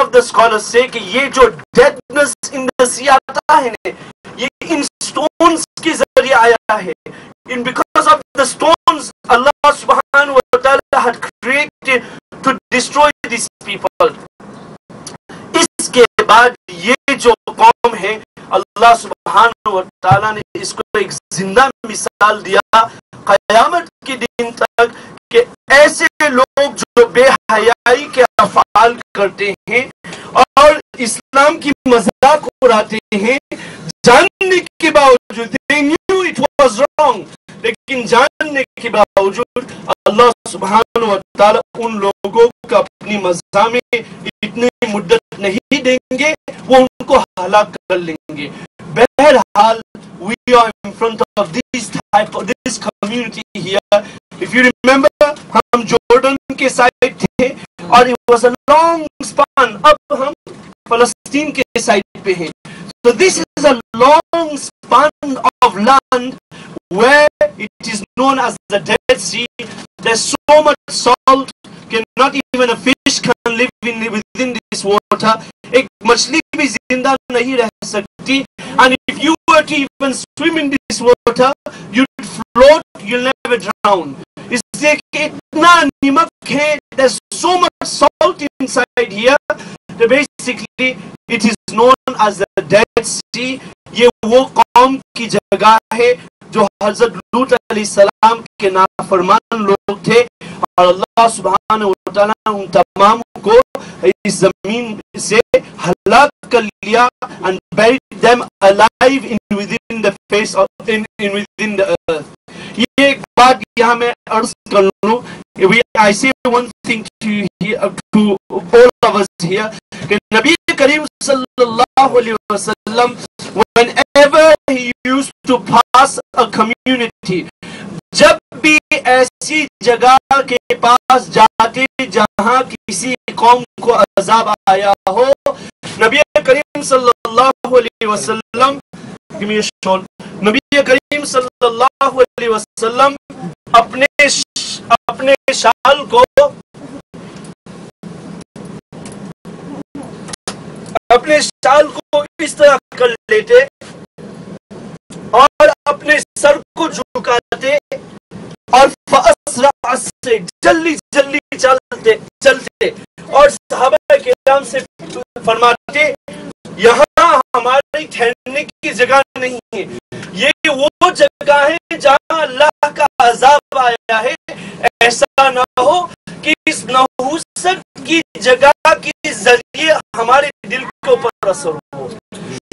of the scholars say कि ये जो deadness in the sea आता है ने, ये इन stones के जरिए आया है. In because of the stones, Allah subhanahu wa ta'ala had created to destroy these people. इसके बाद ये जो कौम है, अल्लाह सुब्हानहु व तआला ने इसको एक जिंदा मिसाल दिया क़यामत के दिन तक कि ऐसे लोग जो बेहयाई के अफ़आल करते हैं और इस्लाम की मजाक उड़ाते हैं, जानने के बावजूद they knew it was wrong, लेकिन जानने के बावजूद अल्लाह सुब्हानहु व तआला उन लोगों को अपनी मज़ा में इतनी मुद्दत नहीं देंगे, वो उनको हलाक कर लेंगे. बहरहाल we are in front of this community here. If you remember, हम जॉर्डन के साइड थे और it was a long span. अब हम फलस्तीन के साइड पे हैं. So this is a long span of land where it is known as the Dead Sea. There's so much salt, not even a fish can live within this water. एक मछली भी जिंदा नहीं रह सकती. And if you were to even swim in this water, you'd float, you'll never drown. इसलिए कि इतना नमक है, there's so much salt inside here. So basically, it is known as the Dead Sea. ये वो कौम की जगह है जो हज़रत लूत अलैहिस्सलाम के नाफरमान लोग थे और अल्लाह सुब्हानहु व तआला उन तमाम को इस जमीन से हलाक कर लिया and buried them alive within the face of within the earth. ये एक बात यहाँ मैं अर्ज कर लूँ. I say one thing to all of us here कि नबी करीम सल्लल्लाहु अलैहि वसल्लम whenever he used to pass a community, जब भी ऐसी जगह के पास जाते जहाँ किसी कौम को अजाब आया हो, नबी करीम सल्लल्लाहु अलैहि वसल्लम नबी करीम सल्लल्लाहु अलैहि वसल्लम अपने शाल को इस तरह कर लेते और अपने सर को झुकाते और फअस्रा से जल्दी चलते और सहाबा किराम से फरमाते, यहाँ हमारी ठहरने की जगह नहीं है, ये वो जगह है जहाँ अल्लाह का अजाब आया है. ऐसा ना हो कि इस नहुसत की जगह के जरिए हमारे दिल के ऊपर असर हो.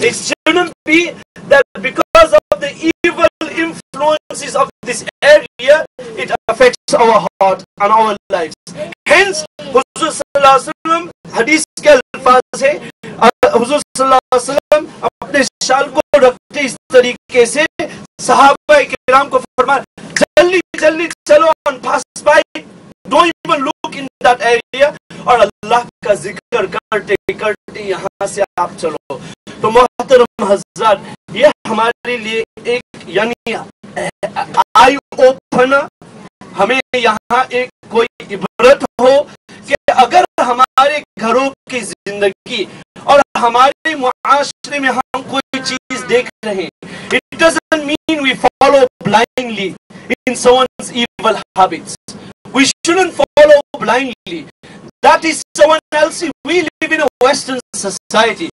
It shouldn't be that because of the evil influences of this area, it affects our heart and our lives. Hence, Huzur Sallallahu Alaihi Wasallam hadith के अल्फाज है, हुजूर सल्लल्लाहु अलैहि वसल्लम अपने शाल को रखते इस तरीके से सहाबा किराम को फरमाया, जल्दी चलो and pass by, don't even look in that area, और अल्लाह का जिक्र करते यहाँ से आप चलो. तो मोहतरम हज़रात, ये हमारे लिए एक यानी आई ओपनर, हमें यहाँ एक कोई इबरत हो कि अगर हमारे घरों की जिंदगी और हमारे मुआशरे में हम कोई चीज देख रहे हैं, it doesn't mean we follow blindly in someone's evil habits. We shouldn't follow blindly. That is someone else. We live in a Western society.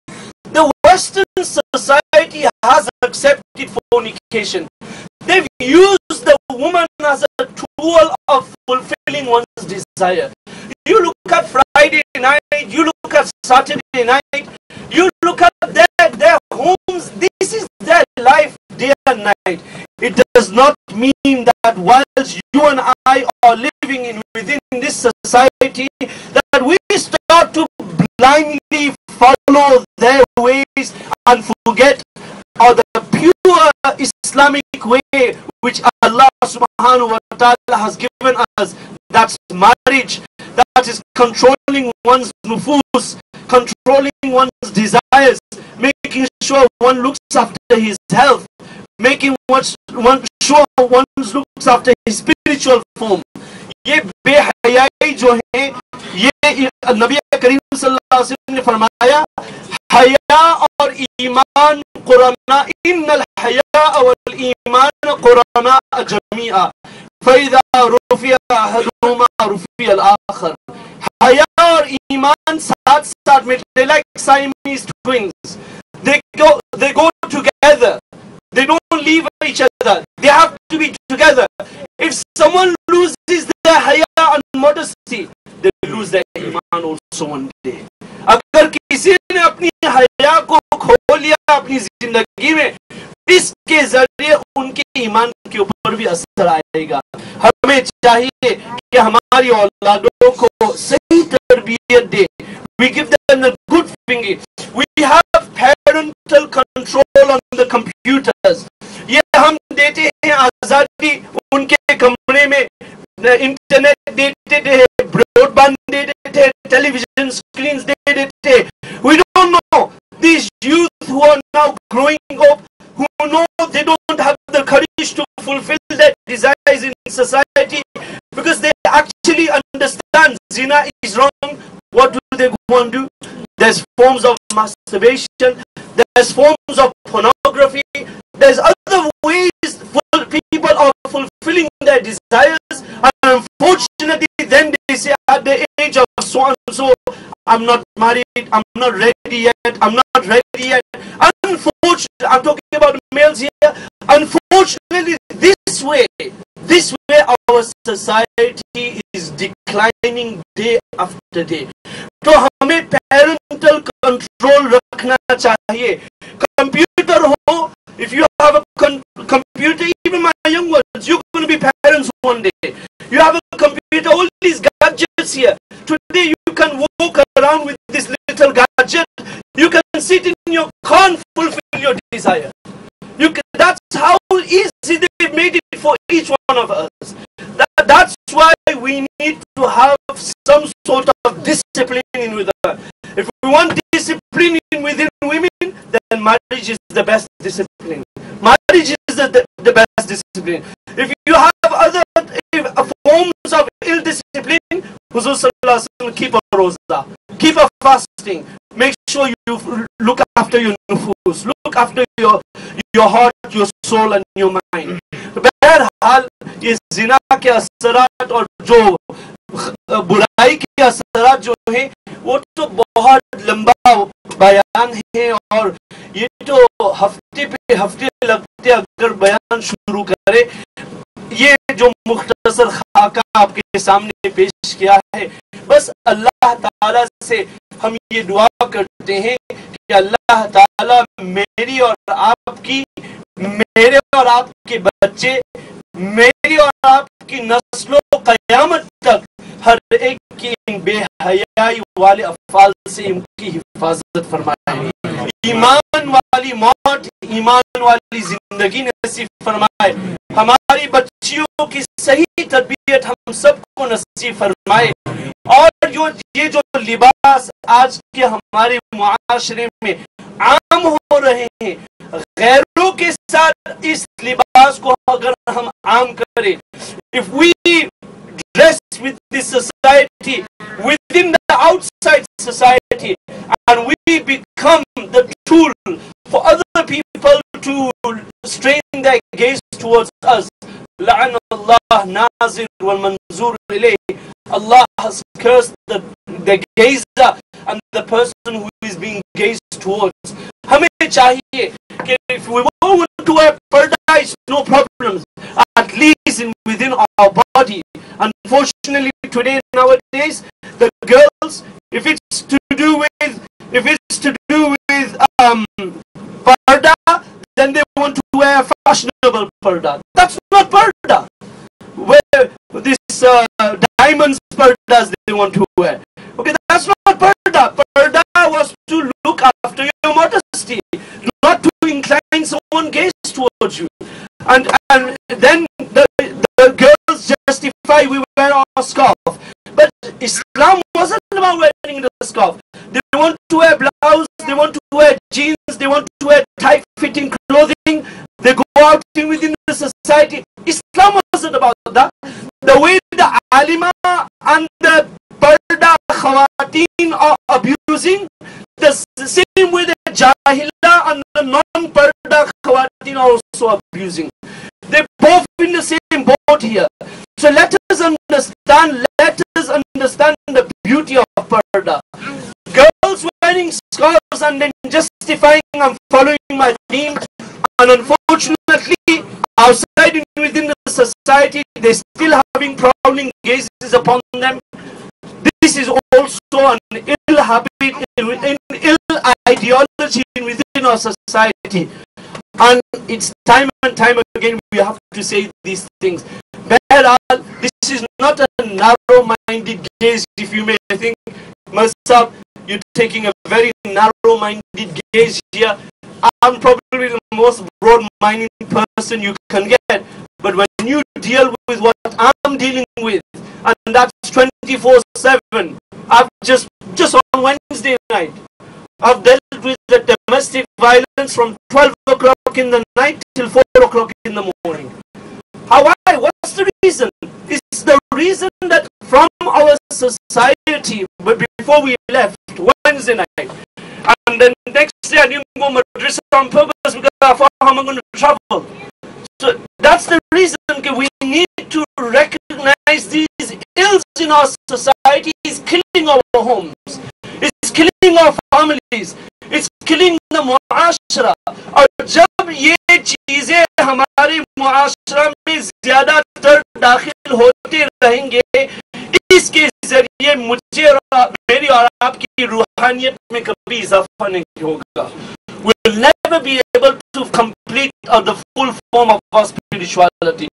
The Western society has accepted fornication. They've used the woman as a tool of fulfilling one's desire. You look at Friday night, you look at Saturday night, you look at their homes, this is their life day and night. It does not mean that whilst you and I are living within this society, that we start to blindly follow their ways and forget the pure Islamic way which Allah subhanahu wa ta'ala has given us. That's marriage, that is controlling one's nufus, controlling one's desires, making sure one looks after his health, making sure one looks after his spiritual form. ये बेहयाई जो है, ये नबी करीम सल्लल्लाहु अलैहि वसल्लम ने फरमाया, हया और ईमान कुराना, इन्नल हया वल ईमान कुराना जमीआ फइज़ा रुफिया अहदुहुमा रुफिया अल आखर। हया और ईमान साथ साथ में, like Siamese twins, they go together, they don't leave each other, they have to be together. If someone loses their haya and modesty, they lose their iman also one day. अगर किसी ने अपनी हया को खो लिया अपनी जिंदगी में, इसके जरिए उनके ईमान के ऊपर भी असर आएगा। हमें चाहिए कि हमारी औलादों को सही तरबियत दे। We give them the good thinking. We have parental control on the computers. ये हम देते हैं आजादी, उनके कमरे में इंटरनेट दे देते हैं, ब्रॉडबैंड दे देते हैं, टेलीविजन स्क्रीन दे देते हैं। We don't know these youth who are now growing up, who know they don't have the courage to fulfill their desires in society because they actually understand zina is wrong. What do they go and do? There's forms of masturbation, there's forms of pornography, there's other ways people are fulfilling their desires, and unfortunately then they say at the age of so and so, I'm not married, I'm not ready yet, I'm not ready yet. Unfortunately, I'm talking about males here. Unfortunately, this way our society is declining day after day. तो हमें parental control रखना चाहिए। Computer हो, if you have a computer, even my young ones, you're going to be parents one day. You have a computer, all these gadgets here. Today you can walk around with this little gadget. You can sit in your car and fulfill your desire. That's how easy they made it for each one of us. That's why we need to have some sort of discipline with us. If we want discipline within women, then marriage is the best discipline. Marriage is the best discipline. If you have other forms of ill discipline, Huzur Sallallahu Alaihi Wasallam, keep a roza, keep a fasting, make sure you look after your nufus, look after your heart, your soul and your mind. बहरहाल ये जिना के असरात और जो बुराई के असरात जो है वो तो बहुत लंबा बयान है, और ये तो हफ्ते पे हफ्ते लगते अगर बयान शुरू करे। ये जो मुख्तसर खाका आपके सामने पेश किया है, बस अल्लाह ताला से हम ये दुआ करते हैं कि अल्लाह ताला मेरी और आपकी, मेरे और आपके बच्चे, मेरी और आपकी नस्लों क़यामत तक हर एक की इन बेहयाई वाले अफ़ाल से इनकी हिफाजत फरमाए। ईमान वाली मौत, ईमान वाली जिंदगी नसीब फरमाए। हमारी बच्चियों की सही तरबियत हम सबको नसीब फरमाए। और ये जो लिबास आज के हमारे मुआशरे में आम हो रहे हैं, गैरों के साथ इस लिबास को अगर हम आम करें, if we dress with this society within the outside society and we become the tool for other people to strain their gaze towards us, la'ana Allah nazir wal manzur ilayh. Allah has cursed the gazer and the person who is being gazed towards. हमें चाहिए कि if we want to wear parda, it's no problem, at least within our body. Unfortunately, today nowadays, the girls, if it's to do with parda, then they want to wear fashionable parda. That's not parda. Where this diamonds pardas they want to wear. Okay, that's not parda. Parda was to look after your modesty, not to incline someone's gaze towards you. And then the girls justify we wear our scarf. But Islam wasn't about wearing the scarf. They want to wear blouse, they want to wear jeans, they want to wear tight-fitting clothing. They go out within the society. Islam wasn't about that. The way the alima and the parda khawati Khawateen are abusing, the same way the Jahila and the non-Parda Khawateen are also abusing. They're both in the same boat here. So let us understand the beauty of Parda. Girls wearing scarves and then justifying I'm following my deen, and unfortunately outside and within the society they're still having prowling gazes upon them. This is also an ill habit, an ill ideology within our society. And it's time and time again we have to say these things. This is not a narrow-minded gaze. If you may think, Masab, you're taking a very narrow-minded gaze here. I'm probably the most broad-minded person you can get. But when you deal with what I'm dealing with, and that's 24/7, I've just on Wednesday night, I've dealt with the domestic violence from 12 o'clock in the night till 4 o'clock in the morning. Why? What's the reason? It's the reason that from our society, but before we left Wednesday night, and then next day I didn't go to Madrasa on purpose because I thought I'm going to travel. So that's the reason we need to recognize these ills in our society. Is killing our homes, it's killing our families, it's killing the muashara. और जब ये चीजें हमारे मुआशरा में ज़्यादातर दाखिल होते रहेंगे, इसके जरिए मुझे और मेरी और आपकी रूहानियत में कभी इजाफा नहीं होगा. We will never be able to complete the full form of our spirituality.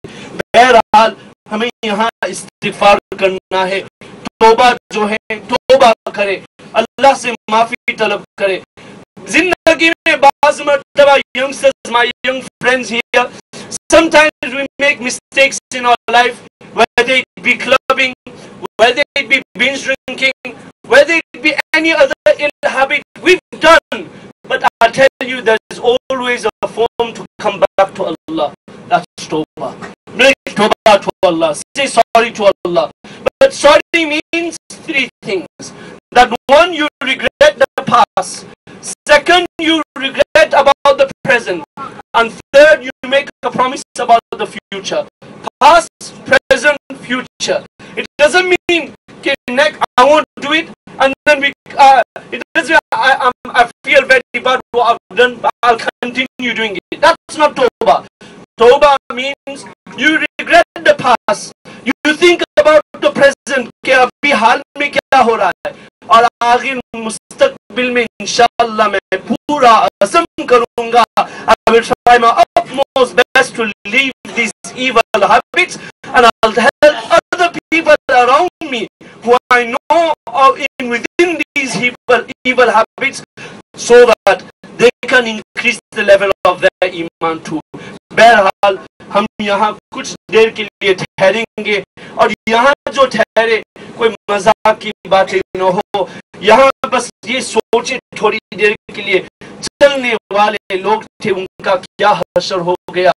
बहरहाल हमें यहाँ इस्तिगफार करना है, तौबा जो है तौबा करे, अल्लाह से माफी तलब करे. जिंदगी में बाज़ मर्तबा youngsters, my young friends here, sometimes we make mistakes in our life, whether it be clubbing, whether it be binge drinking, whether it be any other ill habit we've done. But I tell you, there is always a form to come back to Allah. That's tawbah. Make tawbah to Allah. Say sorry to Allah. But sorry means three things. That one, you regret the past. Second, you regret about the present. And third, you make a promise about the future. Past, present, future. It doesn't mean, okay, next, I won't do it. And then it doesn't mean I feel very bad what I've done, but I'll continue doing it. That's not tawbah. Tawbah means you regret the past. You think about the present, कि अभी हाल में क्या हो रहा है, और आखिर मुस्तकबिल में इंशाअल्लाह मैं पूरा अज़म करूँगा. I will try my utmost best to leave these evil habits, and I'll help other people around me who I know are within these evil habits, so that they can increase the level of their iman too. बहरहाल हम यहाँ कुछ देर के लिए ठहरेंगे, और यहाँ जो ठहरे कोई मजाक की बातें न हो. यहाँ बस ये सोचे थोड़ी देर के लिए, चलने वाले लोग थे उनका क्या हशर हो गया.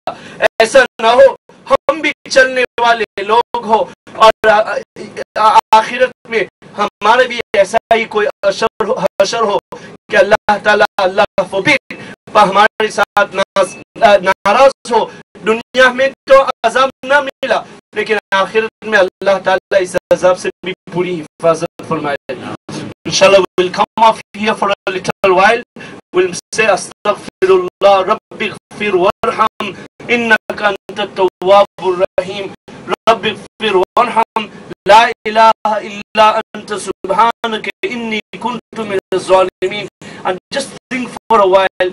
ऐसा ना हो हम भी चलने वाले लोग हो और आखिरत में हमारे भी ऐसा ही कोई हशर हो कि अल्लाह ताला अल्लाह फबीर हमारे साथ नाराज हो. दुनिया में तो अज़ाब न मिला, लेकिन आखिरत में अल्लाह ताला इस अज़ाब से भी पूरी हिफाजत फरमाए. Inshallah, we'll come off here for a little while. We'll say astaghfirullah rabbi ighfir warham innaka antat tawwabur rahim. Rabbi ighfir warham la ilaha illa anta subhanaka inni kuntu minaz zalimin. And just think for a while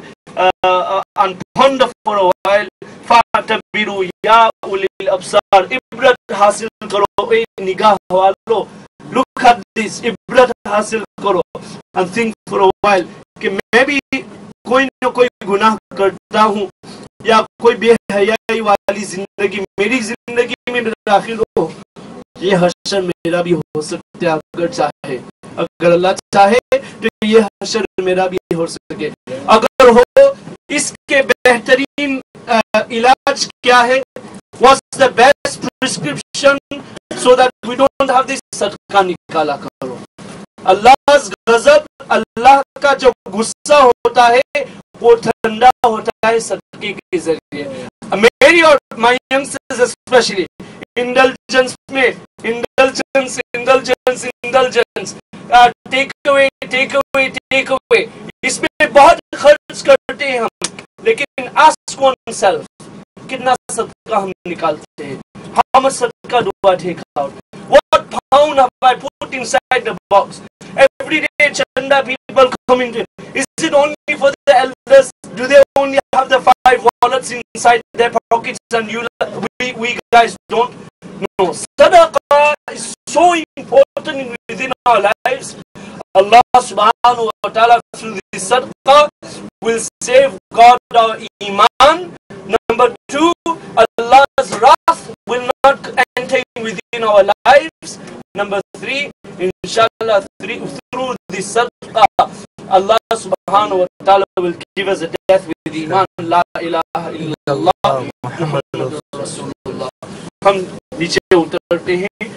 and ponder for a while. Fa'tabiru ya ulil absar. Ibrat hasil karo e nigah walo. Look at this, ibrat hasil karo, and think for a while कि मैं भी कोई न कोई गुनाह करता हूँ, या कोई बेहयाई वाली जिंदगी मेरी जिंदगी में दाखिल हो. ये हशर मेरा भी हो सकता है अगर चाहे, अगर अल्लाह चाहे तो ये हशर मेरा भी हो सके. अगर हो, इसके बेहतरीन इलाज क्या है? What's the best prescription so that we don't have this? सदका निकाला करो. Allah's गजब, अल्लाह का जो गुस्सा होता है वो ठंडा होता है सदके के जरिए। मेरी और my youngsters especially indulgence में indulgence take away इसमें बहुत खर्च करते हैं हम, लेकिन ask oneself कितना सदका हम निकालते हैं? How much सदका do I take out? What pound have I put inside the box? Every day chanda people coming to it. Is it only for the elders? Do they only have the 5 wallets inside their pockets and we guys don't? No. Sadaqah is so important within our lives. Allah subhanahu wa ta'ala through this sadaqah will safeguard our iman. Number 2, Allah's wrath will not enter within our lives. Number 3, inshallah, through this sadaqah, Allah subhanahu wa ta'ala will give us a death with iman. La ilaha illallah Muhammadur Rasulullah. हम नीचे उतरते हैं।